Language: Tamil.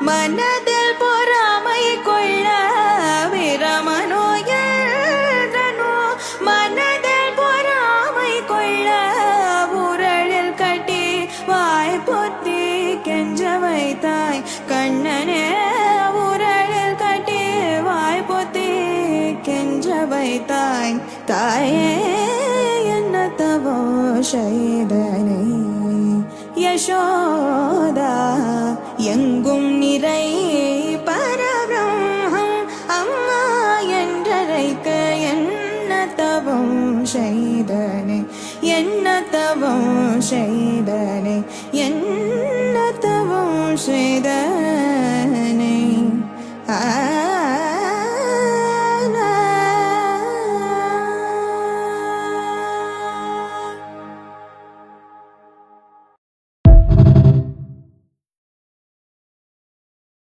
மனதில் பொறாமை கொள்ள விரமனோ எழுதனோ மனதில் பொறாமை கொள்ள உரலில் கட்டி வாய் பொத்தி கெஞ்ச வைத்தாய் கண்ணனே உரலில் கட்டி வாய் பொத்தி கெஞ்ச வைத்தாய் தாயே என்ன தவோ செய்தனை யசோதா எங்கும் நிறை பரபிரம்மம் அம்மா என்றழைக்க என்ன தவம் செய்தனை என்ன தவம் செய்தனை என்ன தவம் செய்தனை